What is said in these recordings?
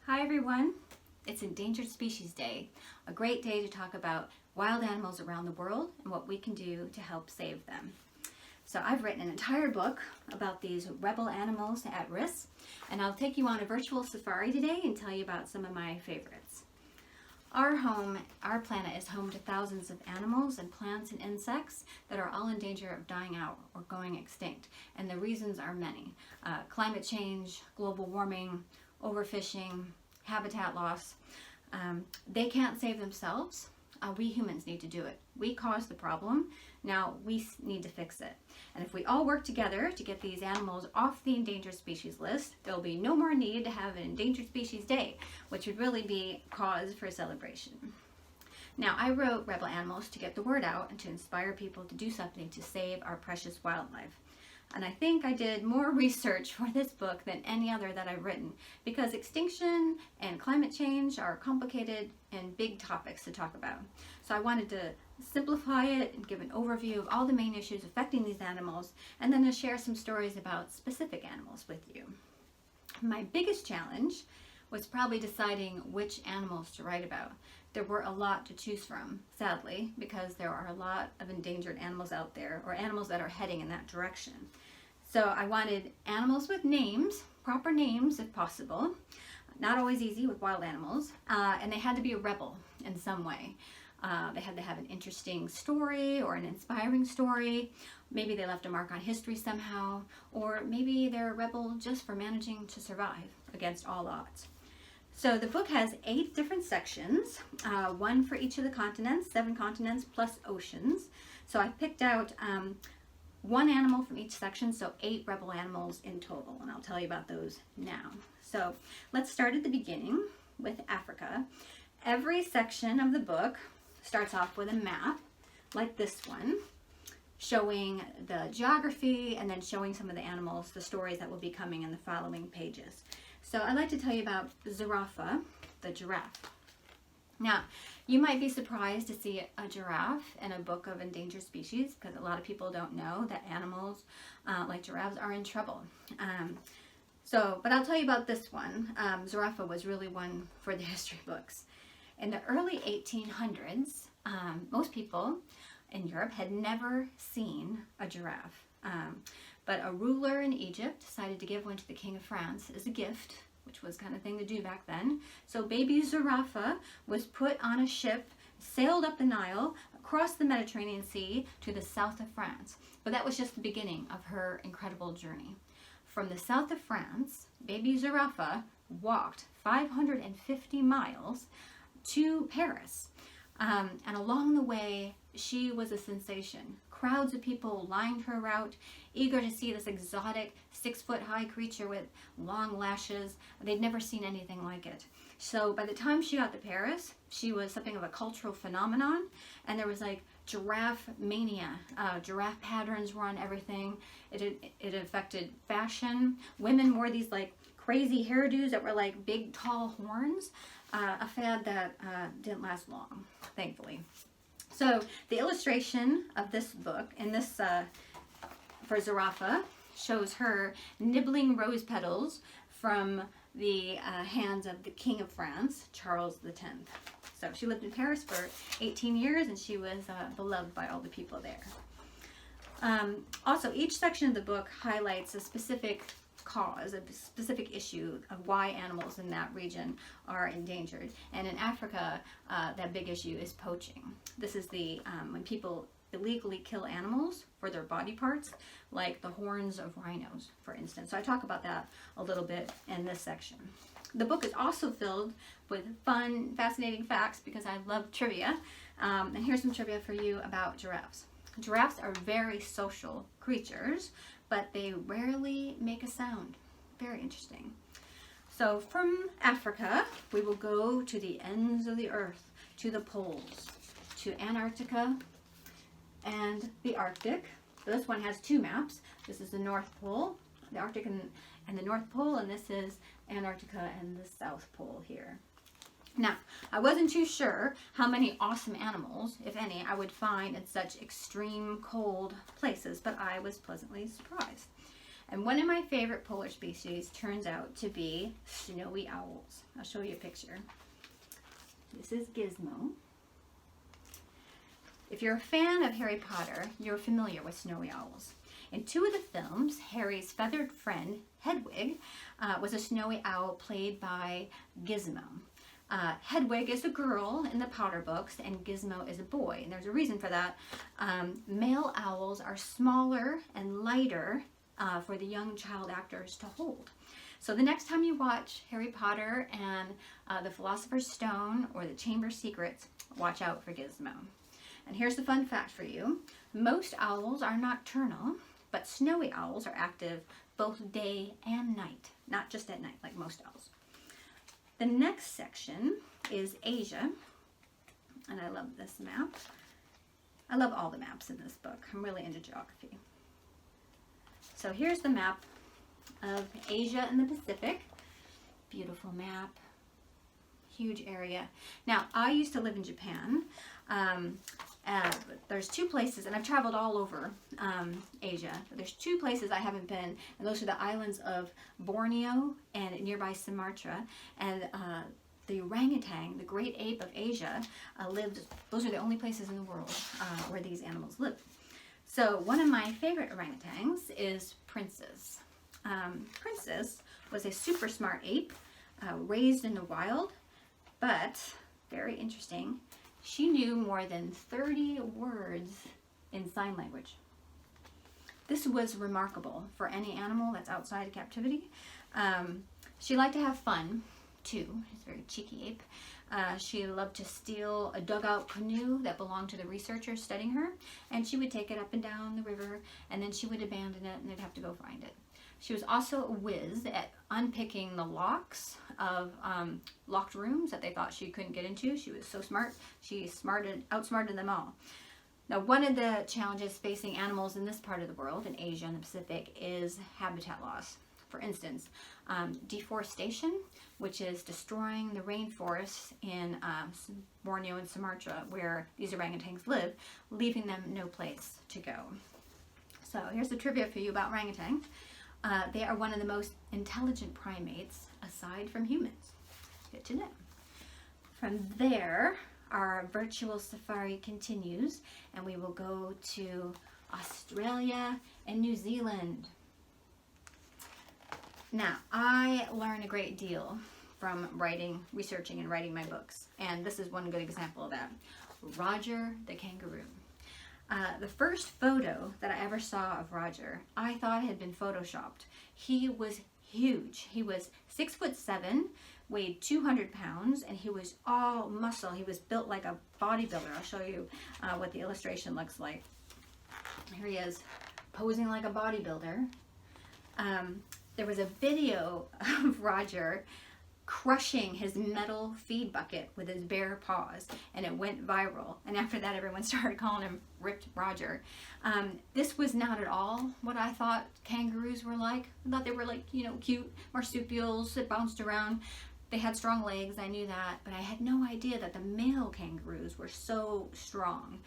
Hi everyone, it's Endangered Species Day, a great day to talk about wild animals around the world and what we can do to help save them. So I've written an entire book about these rebel animals at risk, and I'll take you on a virtual safari today and tell you about some of my favorites. Our planet is home to thousands of animals and plants and insects that are all in danger of dying out or going extinct, and the reasons are many. Climate change, global warming, overfishing, habitat loss. They can't save themselves. We humans need to do it. We caused the problem. Now we need to fix it. And if we all work together to get these animals off the endangered species list, there'll be no more need to have an Endangered Species Day, which would really be cause for celebration. Now, I wrote Rebel Animals to get the word out and to inspire people to do something to save our precious wildlife. And I think I did more research for this book than any other that I've written, because extinction and climate change are complicated and big topics to talk about. So I wanted to simplify it and give an overview of all the main issues affecting these animals, and then to share some stories about specific animals with you. My biggest challenge was probably deciding which animals to write about. There were a lot to choose from, sadly, because there are a lot of endangered animals out there, or animals that are heading in that direction. So I wanted animals with names, proper names if possible. Not always easy with wild animals, and they had to be a rebel in some way. They had to have an interesting story or an inspiring story. Maybe they left a mark on history somehow, or maybe they're a rebel just for managing to survive against all odds. So the book has 8 different sections, one for each of the continents, 7 continents plus oceans. So I picked out one animal from each section, so 8 rebel animals in total, and I'll tell you about those now. So let's start at the beginning with Africa. Every section of the book starts off with a map, like this one, showing the geography and then showing some of the animals, the stories that will be coming in the following pages. So I'd like to tell you about Zarafa, the giraffe. Now, you might be surprised to see a giraffe in a book of endangered species, because a lot of people don't know that animals like giraffes are in trouble. But I'll tell you about this one. Zarafa was really one for the history books. In the early 1800s, most people in Europe had never seen a giraffe. But a ruler in Egypt decided to give one to the King of France as a gift, which was kind of thing to do back then. So baby Zarafa was put on a ship, sailed up the Nile, across the Mediterranean Sea to the south of France. But that was just the beginning of her incredible journey. From the south of France, baby Zarafa walked 550 miles to Paris. And along the way, she was a sensation. Crowds of people lined her route, eager to see this exotic 6-foot-high creature with long lashes. They'd never seen anything like it. So by the time she got to Paris, she was something of a cultural phenomenon, and there was like giraffe mania. Giraffe patterns were on everything. It affected fashion. Women wore these like crazy hairdos that were like big tall horns. A fad that didn't last long, thankfully. So the illustration of this book, in this for Zarafa, shows her nibbling rose petals from the hands of the King of France, Charles X. So she lived in Paris for 18 years, and she was beloved by all the people there. Also, each section of the book highlights a specific cause, a specific issue of why animals in that region are endangered. And in Africa, that big issue is poaching. This is when people illegally kill animals for their body parts, like the horns of rhinos, for instance. So I talk about that a little bit in this section. The book is also filled with fun, fascinating facts, because I love trivia. And here's some trivia for you about giraffes. Giraffes are very social creatures, but they rarely make a sound. Very interesting. So from Africa, we will go to the ends of the earth, to the poles, to Antarctica and the Arctic. This one has 2 maps. This is the North Pole, the Arctic and the North Pole, and this is Antarctica and the South Pole here. Now, I wasn't too sure how many awesome animals, if any, I would find in such extreme cold places, but I was pleasantly surprised. And one of my favorite polar species turns out to be snowy owls. I'll show you a picture. This is Gizmo. If you're a fan of Harry Potter, you're familiar with snowy owls. In 2 of the films, Harry's feathered friend, Hedwig, was a snowy owl played by Gizmo. Hedwig is a girl in the Potter books and Gizmo is a boy, and there's a reason for that. Male owls are smaller and lighter for the young child actors to hold. So the next time you watch Harry Potter and the Philosopher's Stone or the Chamber of Secrets, watch out for Gizmo. And here's the fun fact for you. Most owls are nocturnal, but snowy owls are active both day and night, not just at night like most owls. The next section is Asia, and I love this map. I love all the maps in this book. I'm really into geography. So here's the map of Asia and the Pacific. Beautiful map, huge area. Now, I used to live in Japan. There's 2 places, and I've traveled all over Asia. But there's 2 places I haven't been, and those are the islands of Borneo and nearby Sumatra. And the orangutan, the great ape of Asia, those are the only places in the world where these animals live. So one of my favorite orangutans is Princess. Princess was a super smart ape raised in the wild, but very interesting. She knew more than 30 words in sign language. This was remarkable for any animal that's outside of captivity. She liked to have fun, too. She's a very cheeky ape. She loved to steal a dugout canoe that belonged to the researchers studying her, and she would take it up and down the river, and then she would abandon it, and they'd have to go find it. She was also a whiz at unpicking the locks of locked rooms that they thought she couldn't get into. She was so smart. She outsmarted them all. Now, one of the challenges facing animals in this part of the world, in Asia and the Pacific, is habitat loss. For instance, deforestation, which is destroying the rainforests in Borneo and Sumatra, where these orangutans live, leaving them no place to go. So here's the trivia for you about orangutan. They are one of the most intelligent primates aside from humans. Good to know. From there, our virtual safari continues, and we will go to Australia and New Zealand. Now, I learn a great deal from researching and writing my books, and this is one good example of that. Roger the kangaroo. The first photo that I ever saw of Roger, I thought had been photoshopped. He was huge. He was 6'7", weighed 200 pounds, and he was all muscle. He was built like a bodybuilder. I'll show you what the illustration looks like. Here he is, posing like a bodybuilder. There was a video of Roger crushing his metal feed bucket with his bare paws, and it went viral. And after that, everyone started calling him Ripped Roger. This was not at all what I thought kangaroos were like. I thought they were like, cute marsupials that bounced around. They had strong legs, I knew that, but I had no idea that the male kangaroos were so strong.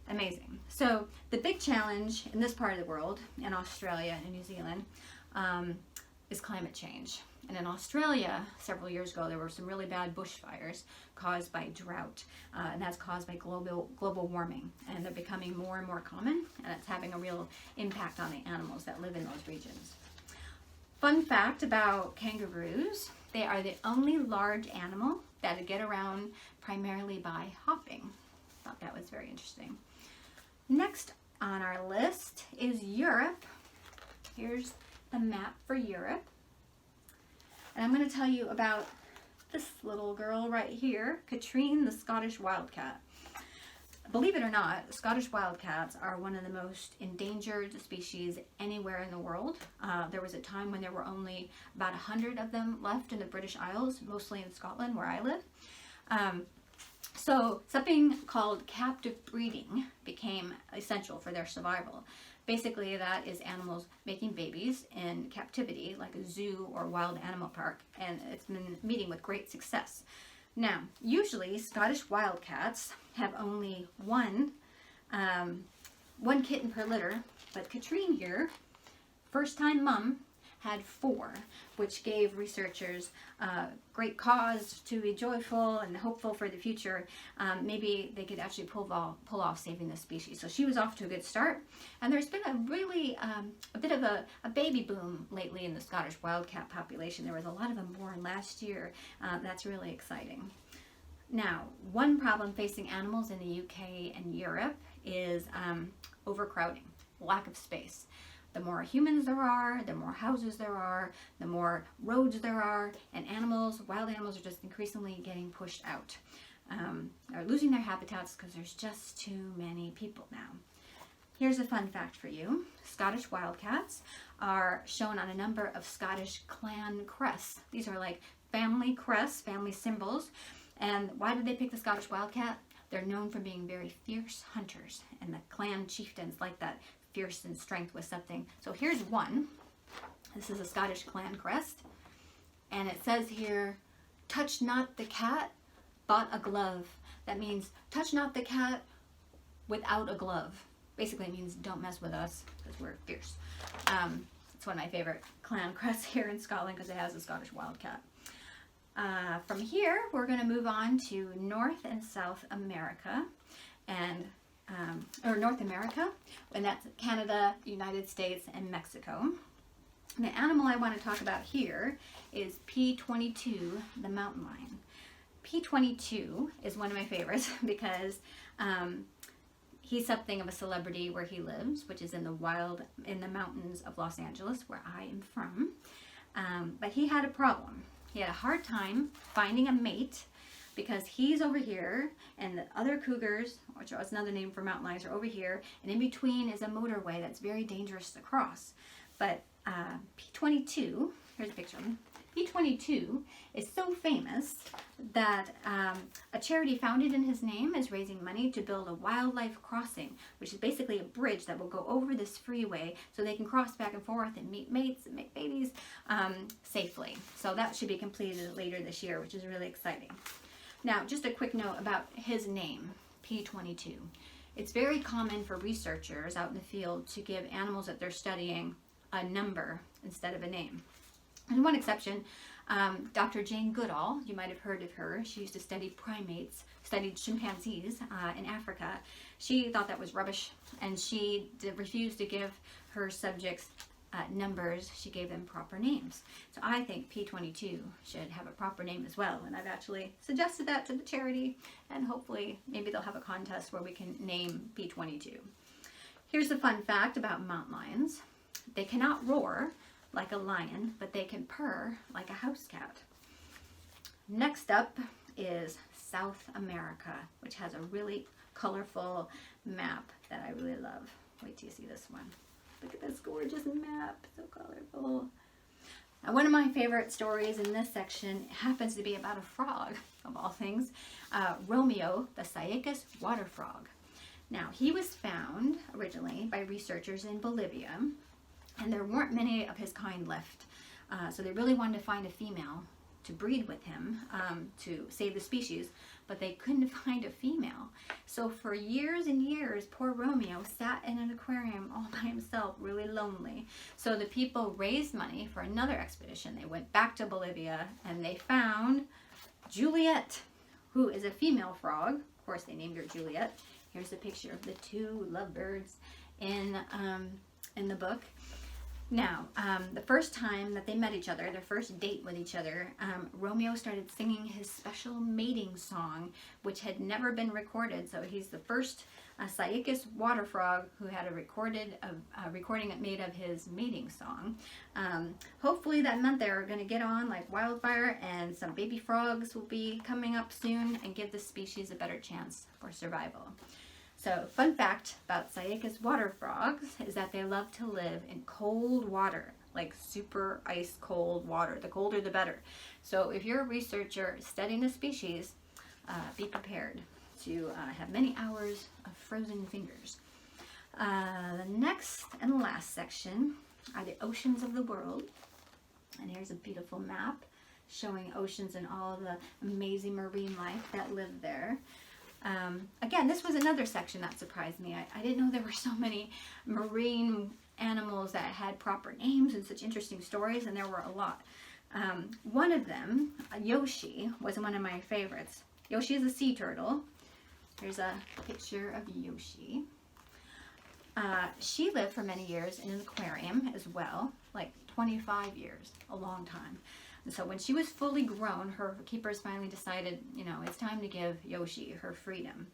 Amazing. So the big challenge in this part of the world, in Australia and New Zealand, is climate change. And in Australia, several years ago, there were some really bad bushfires caused by drought, and that's caused by global warming. And they're becoming more and more common, and it's having a real impact on the animals that live in those regions. Fun fact about kangaroos, they are the only large animal that get around primarily by hopping. Thought that was very interesting. Next on our list is Europe. Here's the map for Europe. And I'm going to tell you about this little girl right here, Katrine the Scottish wildcat. Believe it or not, Scottish wildcats are one of the most endangered species anywhere in the world. There was a time when there were only about 100 of them left in the British Isles, mostly in Scotland where I live. So something called captive breeding became essential for their survival. Basically, that is animals making babies in captivity, like a zoo or wild animal park, and it's been meeting with great success. Now, usually Scottish wildcats have only one kitten per litter, but Katrine here first-time mom had 4, which gave researchers great cause to be joyful and hopeful for the future. Maybe they could actually pull off saving the species. So she was off to a good start. And there's been a really, a bit of a baby boom lately in the Scottish wildcat population. There was a lot of them born last year. That's really exciting. Now, one problem facing animals in the UK and Europe is overcrowding, lack of space. The more humans there are, the more houses there are, the more roads there are, and wild animals are just increasingly getting pushed out. Are losing their habitats because there's just too many people now. Here's a fun fact for you. Scottish wildcats are shown on a number of Scottish clan crests. These are like family crests, family symbols. And why did they pick the Scottish wildcat? They're known for being very fierce hunters, and the clan chieftains like that fierce and strength was something. So here's one. This is a Scottish clan crest, and it says here, touch not the cat, but a glove. That means touch not the cat without a glove. Basically it means don't mess with us because we're fierce. It's one of my favorite clan crests here in Scotland because it has a Scottish wildcat. From here we're going to move on to North and South America, and or North America, and that's Canada, United States, and Mexico. And the animal I want to talk about here is P22, the mountain lion. P22 is one of my favorites because he's something of a celebrity where he lives, which is in the mountains of Los Angeles, where I am from. But he had a problem. He had a hard time finding a mate, because he's over here and the other cougars, which is another name for mountain lions, are over here, and in between is a motorway that's very dangerous to cross. But P22, here's a picture of him. P22 is so famous that a charity founded in his name is raising money to build a wildlife crossing, which is basically a bridge that will go over this freeway so they can cross back and forth and meet mates and make babies safely. So that should be completed later this year, which is really exciting. Now, just a quick note about his name, P22. It's very common for researchers out in the field to give animals that they're studying a number instead of a name. And one exception, Dr. Jane Goodall, you might have heard of her. She used to study primates, studied chimpanzees in Africa. She thought that was rubbish, and she refused to give her subjects numbers. She gave them proper names. So I think P22 should have a proper name as well, and I've actually suggested that to the charity, and hopefully maybe they'll have a contest where we can name P22. Here's a fun fact about mountain lions. They cannot roar like a lion, but they can purr like a house cat. Next up is South America, which has a really colorful map that I really love. Wait till you see this one. Look at this gorgeous map, so colorful. Now, one of my favorite stories in this section happens to be about a frog, of all things, Romeo, the Saicas water frog. Now, he was found originally by researchers in Bolivia, and there weren't many of his kind left. So they really wanted to find a female to breed with him to save the species, but they couldn't find a female. So for years and years, poor Romeo sat in an aquarium all by himself, really lonely. So the people raised money for another expedition. They went back to Bolivia and they found Juliet, who is a female frog. Of course, they named her Juliet. Here's a picture of the two lovebirds in the book. Now, the first time that they met each other, their first date with each other, Romeo started singing his special mating song, which had never been recorded. So he's the first Saicas water frog who had a recording made of his mating song. Hopefully that meant they were going to get on like wildfire, and some baby frogs will be coming up soon and give the species a better chance for survival. So, fun fact about Saicas water frogs is that they love to live in cold water, like super ice cold water. The colder the better. So if you're a researcher studying the species, be prepared to have many hours of frozen fingers. The next and last section are the oceans of the world. And here's a beautiful map showing oceans and all the amazing marine life that live there. Again, this was another section that surprised me. I didn't know there were so many marine animals that had proper names and such interesting stories, and there were a lot. One of them, Yoshi, was one of my favorites. Yoshi is a sea turtle. There's a picture of Yoshi. She lived for many years in an aquarium as well, like 25 years, a long time. And so when she was fully grown, her keepers finally decided, you know, it's time to give Yoshi her freedom.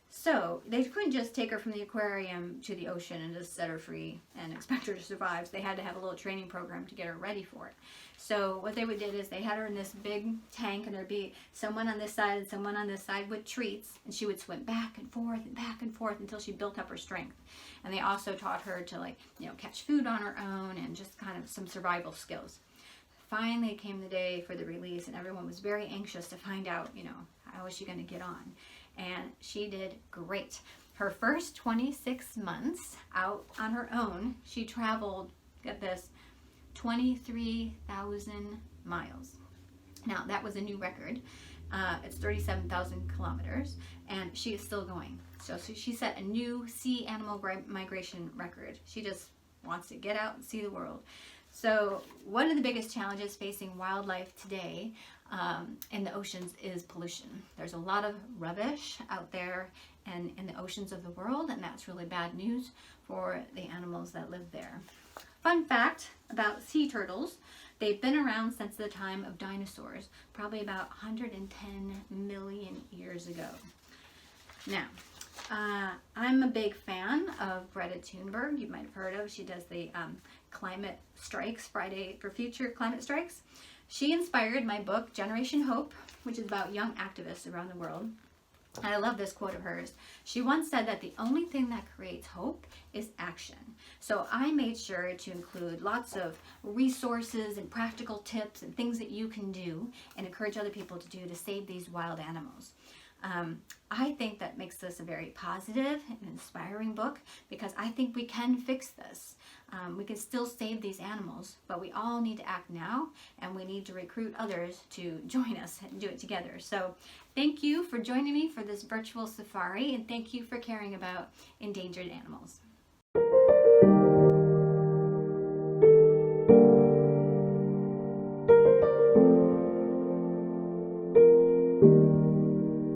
So they couldn't just take her from the aquarium to the ocean and just set her free and expect her to survive. So they had to have a little training program to get her ready for it. So what they would do is they had her in this big tank, and there'd be someone on this side and someone on this side with treats, and she would swim back and forth until she built up her strength. And they also taught her to, like, you know, catch food on her own and just kind of some survival skills. Finally came the day for the release, and everyone was very anxious to find out, you know, how is she going to get on? And she did great. Her first 26 months out on her own, she traveled, get this, 23,000 miles. Now, that was a new record. It's 37,000 kilometers, and she is still going. So she set a new sea animal migration record. She just wants to get out and see the world. So one of the biggest challenges facing wildlife today in the oceans is pollution. There's a lot of rubbish out there and in the oceans of the world, and that's really bad news for the animals that live there. Fun fact about sea turtles: they've been around since the time of dinosaurs, probably about 110 million years ago. Now, I'm a big fan of Greta Thunberg. You might have heard of. She does the climate strikes, Friday for Future climate strikes. She inspired my book, Generation Hope, which is about young activists around the world. And I love this quote of hers. She once said that the only thing that creates hope is action. So I made sure to include lots of resources and practical tips and things that you can do and encourage other people to do to save these wild animals. I think that makes this a very positive and inspiring book, because I think we can fix this. We can still save these animals, but we all need to act now, and we need to recruit others to join us and do it together. So thank you for joining me for this virtual safari, and thank you for caring about endangered animals.